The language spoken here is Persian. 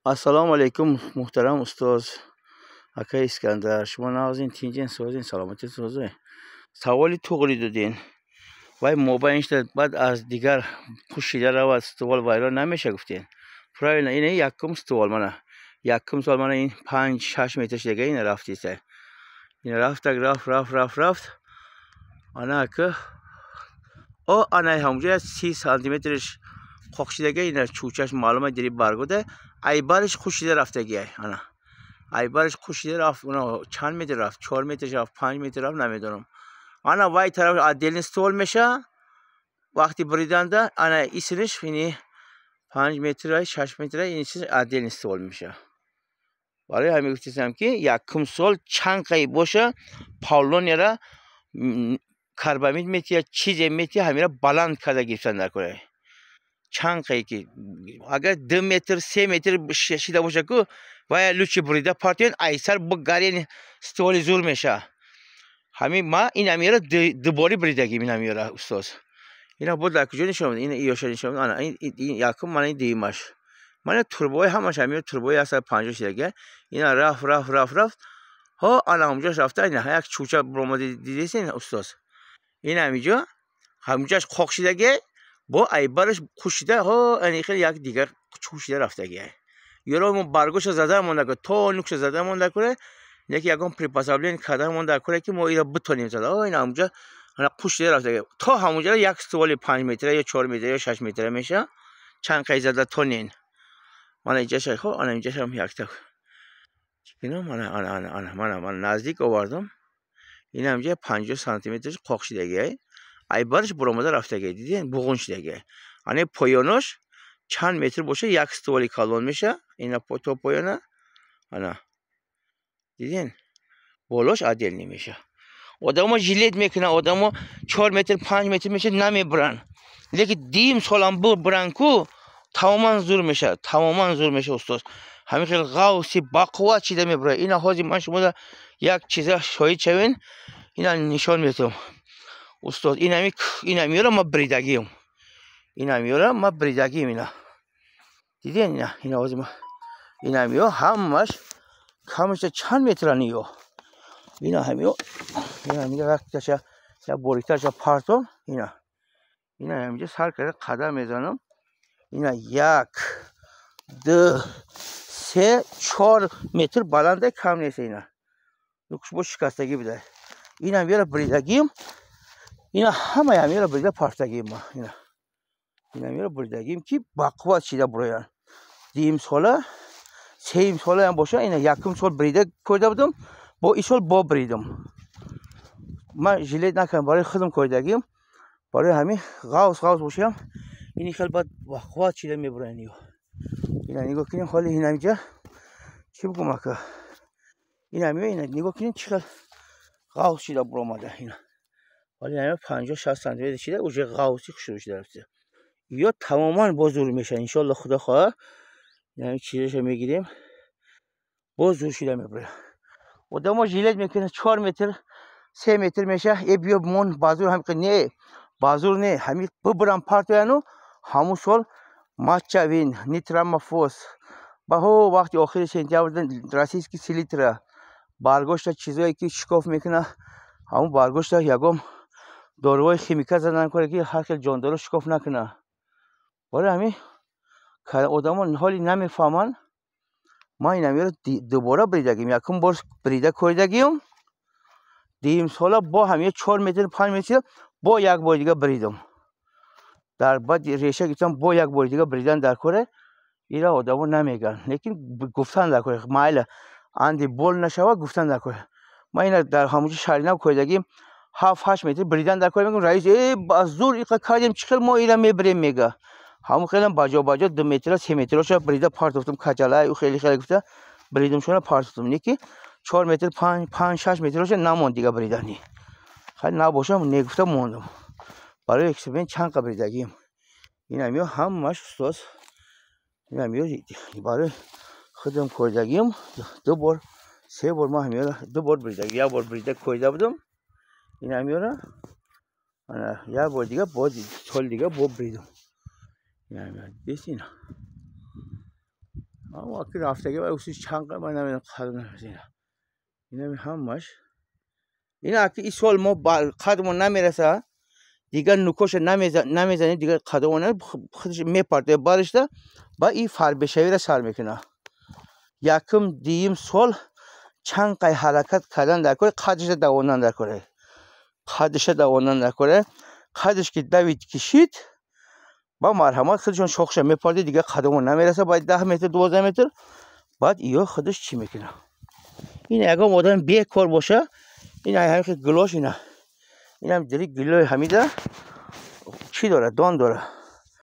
السلام علیکم محترم استاد اکای اسکندر. شما نازین تینجین سوزین سلامتی سوزه سوالی توغلی دادین وای موبایلش بعد از دیگر پوشیده رو استوال وایران نمیشه گفتین فراینا اینه یکم استوال منه یکم سوال منه این 5-6 مترش دیگه این رفتیسه این رفت انا که او انا همونجا 30 سانتی مترش خوشیدگی این چوچش معلومه دری برگوده ای بارش خوشیده رفتگیه انا ای بارش خوشیده رفت اونا چند متر رفت 4 متر رفت 5 متر رفت نمیدونم انا وای طرف عدل استول میشه وقتی بریدنده انا ایسرش اینی 5 متر 6 متر این چیز عدل استول میشه برای همین گفتم که یکم سال چند قی باشه پاولون یرا کربامید میتی چیز میتی همیرا بلند کرده گفتن نکنه چند قی که اگر 2 متر 3 متر شیده باشه که وای لوچی بریده پارتین ایسر با گاری استول زور میشه همین ما این همیرا دوباره بریدگی این همیرا استاد اینا بود لکجا نشون این ایوش نشون انا این یکم من این دیمش من توربوی همش همین توربوی اصلا 50 دیگه اینا رفت ها انا اونجا رفته اینا یک چوچه برومو دیدین استاد این همینجاش خوشیدگی با ایبارش خوشیده ها این خیلی یک دیگر چوشیده رفتگیه یارو برگوش زده مونده که تو نوکش زده مونده کنه یکی یکم پریپاسابلین کده مونده کنه که ما اینا بتونیم زده این همونجا انا خوشیده رفته تا همونجا یک استوال 5 متر یا 4 متر یا 6 متر میشه چند قی زده تونین من اینجا خب انا اینجا هم یک تا اینا من نزدیک آوردم این همونجا 50 سانتی مترش خوشیدگیه ای بارش برومده رفتگی دیدین بوغونش دیگه انا پایانش چند متر باشه یک استوالی کالون میشه اینا تو پایانه انا دیدین بالاش عدل نمیشه آدمو ژیلت میکنه آدمو 4 متر 5 متر میشه نمیبرن لیکن دیم سالم برن کو تماما زور میشه استاد همین خیلی غوسی بقوه چیده میبره اینا حاضی من شما یک چیزا شاهد شوین اینا نشان میدم استاد این میاره ما بریدگیم اینا دیدین اینا حاضی ما اینا میاره همش چند متر نیو اینا همیو اینا میگه وقتش یا بوریتاش پارتو اینا همینجا سر کرده قدم میزنم اینا 1 2 3 4 متر بلنده کم نیست اینا نوکش با شکستگی بده اینا میاره بریدگیم اینا همه میاره بریده پارتگیم ما اینا میاره بریدگیم که بقوه چیده برویان دیم ساله 3 ساله هم باشه اینا یکم سال بریده کرده بودم با این سال با بریدم من ژیلت نکنم برای خودم کردگیم برای همین غوص باشم اینی خیلی باید بقوه چیده میبرن اینا نگاه کنیم حالی این همینجا چی بگم اکا این نگاه کنیم چقدر غوص شده برامده اینا حالی همین 50-60 سانتی شده اوجه غوصی شروع شده رفته یا تماما با زور میشه انشالله خدا خواه یعنی چیزش میگیریم با زور شده میبره آدم ها ژیلت میکنه 4 متر 3 متر میشه ای بیا من بازور هم که نه بازور نه همین ببرم پارتویانو همون سال ماچاوین نیترامافوس با وقتی آخر سنتیابر راسیسکی سلیتر برگشت چیزایی که شکاف میکنه همون برگشت یکم داروهای شیمیکا زدن کنه که هر خیلی جاندارو شکاف نکنه برای همین که آدم حالی نمیفهمن ما این همی رو دوباره بریدگیم یکم بار بریده کردگیم دیم ساله با همیه 4 متر 5 متر با یک بار دیگه بریدم در بعد ریشه گفتم با یک بار دیگه بریدن در کره ایرا آدمو نمیگن لیکن گفتن در کره مایل اندی بول نشوه گفتن در کره ما اینا در همونجا شرینم کردگیم 7-8 متر بریدن در کره میگم رئیس با زور ایقا کردیم چیکار ما اینا میبریم میگه همون خیلی باجا 2 متر 3 متر شو بریده پارت گفتم کجلای او خیلی گفته بریدم شونه پارت گفتم نیکی 4 متر 5-6 متر شو نمون دیگه بریدنی خیلی نباشم نگفتم موندم برای اکسپرین چند بریدگیم اینا میو همش استاد اینا میو برای خودم کردگیم 2 بار 3 بار ما همیو 2 بار بریدگی یک بار بریده کرده بودم اینا میو انا یک بار دیگه با سال دیگه با بریدم اینا دیدین اما که رفتگی برای اوسیش چند قدر من نمیدونم قدم نمیزه اینا همش اینا اگه این سال ما قدمون نمیرسه دیگه نکوش نمیزنه دیگه قدمون خودش میپرده بارش ده با این فربشوی را سر میکنه یکم دیم سال چند قای حرکت کردن در کنه قدش دوانن در کنه قدش دوانن در کنه قدش که دوید کشید با مرحمت خودشون شخص میپرده دیگه قدمون نمیرسه باید 10 متر 12 متر بعد ایو خودش چی میکنه این اگه آدم بیکار باشه این همین که گلوش اینا این هم داری گلوی همیده چی داره دان داره